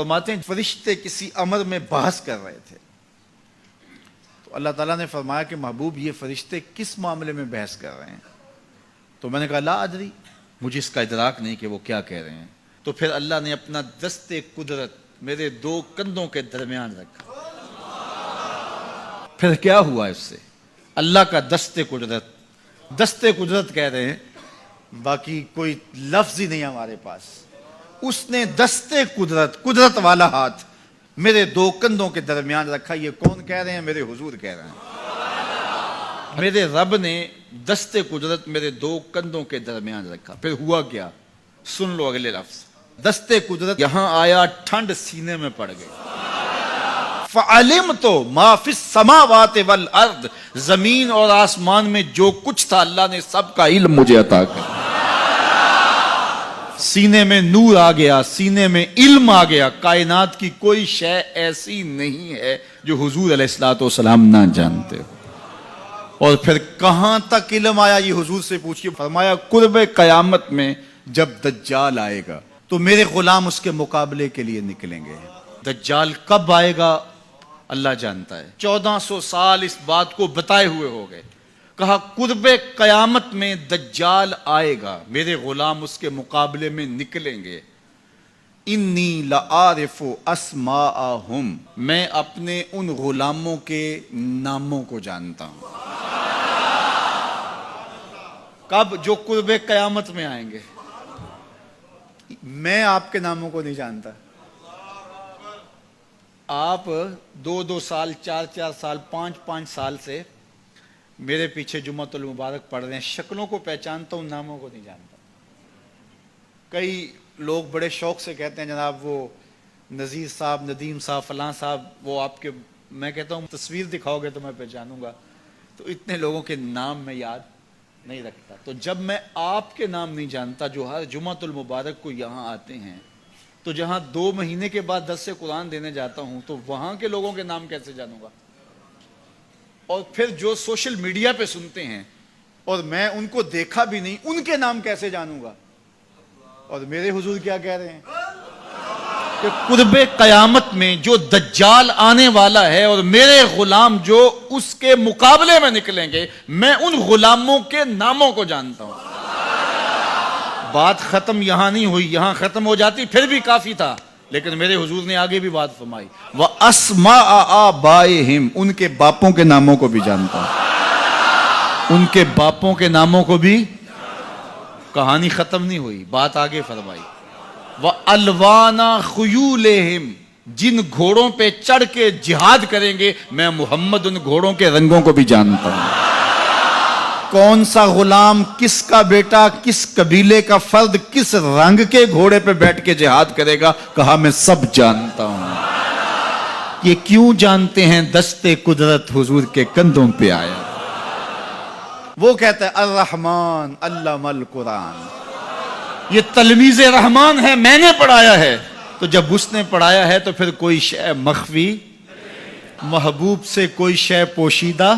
فرماتے ہیں فرشتے کسی امر میں بحث کر رہے تھے تو اللہ تعالیٰ نے فرمایا کہ محبوب یہ فرشتے کس معاملے میں بحث کر رہے ہیں؟ تو میں نے کہا لا ادری، مجھے اس کا ادراک نہیں کہ وہ کیا کہہ رہے ہیں۔ تو پھر اللہ نے اپنا دست قدرت میرے دو کندھوں کے درمیان رکھا۔ پھر کیا ہوا اس سے؟ اللہ کا دست قدرت کہہ رہے ہیں، باقی کوئی لفظ ہی نہیں ہمارے پاس۔ اس نے دست قدرت والا ہاتھ میرے دو کندھوں کے درمیان رکھا۔ یہ کون کہہ رہے ہیں؟ میرے حضور کہہ رہے ہیں۔ میرے رب نے دست قدرت میرے دو کندھوں کے درمیان رکھا۔ پھر ہوا کیا؟ سن لو اگلے لفظ۔ دست قدرت یہاں آیا، ٹھنڈ سینے میں پڑ گئی۔ فَعَلِمْتُ مَا فِي السَّمَاوَاتِ وَالْأَرْضِ، زمین اور آسمان میں جو کچھ تھا اللہ نے سب کا علم مجھے عطا کیا۔ سینے میں نور آ گیا، سینے میں علم آ گیا۔ کائنات کی کوئی شے ایسی نہیں ہے جو حضور علیہ الصلوۃ والسلام نہ جانتے ہو۔ اور پھر کہاں تک علم آیا یہ حضور سے پوچھیے۔ فرمایا قرب قیامت میں جب دجال آئے گا تو میرے غلام اس کے مقابلے کے لیے نکلیں گے۔ دجال کب آئے گا اللہ جانتا ہے۔ 1400 سال اس بات کو بتائے ہوئے ہو گئے۔ کہا قرب قیامت میں دجال آئے گا، میرے غلام اس کے مقابلے میں نکلیں گے۔ انی لعارف اسماءہم، میں اپنے ان غلاموں کے ناموں کو جانتا ہوں۔ کب؟ جو قرب قیامت میں آئیں گے۔ میں آپ کے ناموں کو نہیں جانتا۔ آپ 2 سال 4 سال 5 سال سے میرے پیچھے جمعۃ المبارک پڑھ رہے ہیں، شکلوں کو پہچانتا ہوں، ناموں کو نہیں جانتا۔ کئی لوگ بڑے شوق سے کہتے ہیں جناب وہ نذیر صاحب، ندیم صاحب، فلاں صاحب، وہ آپ کے، میں کہتا ہوں تصویر دکھاؤ گے تو میں پہچانوں گا۔ تو اتنے لوگوں کے نام میں یاد نہیں رکھتا۔ تو جب میں آپ کے نام نہیں جانتا جو ہر جمعۃ المبارک کو یہاں آتے ہیں، تو جہاں 2 مہینے کے بعد درس قرآن دینے جاتا ہوں تو وہاں کے لوگوں کے نام کیسے جانوں گا؟ اور پھر جو سوشل میڈیا پہ سنتے ہیں اور میں ان کو دیکھا بھی نہیں، ان کے نام کیسے جانوں گا؟ اور میرے حضور کیا کہہ رہے ہیں کہ قرب قیامت میں جو دجال آنے والا ہے اور میرے غلام جو اس کے مقابلے میں نکلیں گے، میں ان غلاموں کے ناموں کو جانتا ہوں۔ بات ختم یہاں نہیں ہوئی، یہاں ختم ہو جاتی پھر بھی کافی تھا، لیکن میرے حضور نے آگے بھی بات فرمائی۔ وَأَسْمَاءَ آبَائِهِمْ، ان کے باپوں کے ناموں کو بھی جانتا ہوں۔ ان کے باپوں کے ناموں کو بھی۔ کہانی ختم نہیں ہوئی، بات آگے فرمائی۔ وَأَلْوَانَ خُيُولِهِمْ، جن گھوڑوں پہ چڑھ کے جہاد کریں گے میں محمد ان گھوڑوں کے رنگوں کو بھی جانتا ہوں۔ کون سا غلام، کس کا بیٹا، کس قبیلے کا فرد کس رنگ کے گھوڑے پہ بیٹھ کے جہاد کرے گا، کہا میں سب جانتا ہوں۔ یہ کیوں جانتے ہیں؟ دست قدرت حضور کے کندھوں پہ آیا۔ وہ کہتا ہے الرحمن علم القرآن، یہ تلمیذ رحمان ہے، میں نے پڑھایا ہے۔ تو جب اس نے پڑھایا ہے تو پھر کوئی شے مخفی، محبوب سے کوئی شے پوشیدہ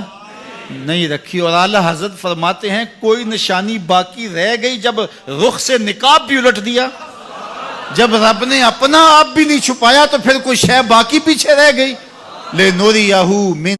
نہیں رکھی۔ اور اعلیٰ حضرت فرماتے ہیں کوئی نشانی باقی رہ گئی جب رخ سے نقاب بھی الٹ دیا، جب رب نے اپنا آپ بھی نہیں چھپایا تو پھر کوئی شے باقی پیچھے رہ گئی۔ لِنُرِيَهُ مِن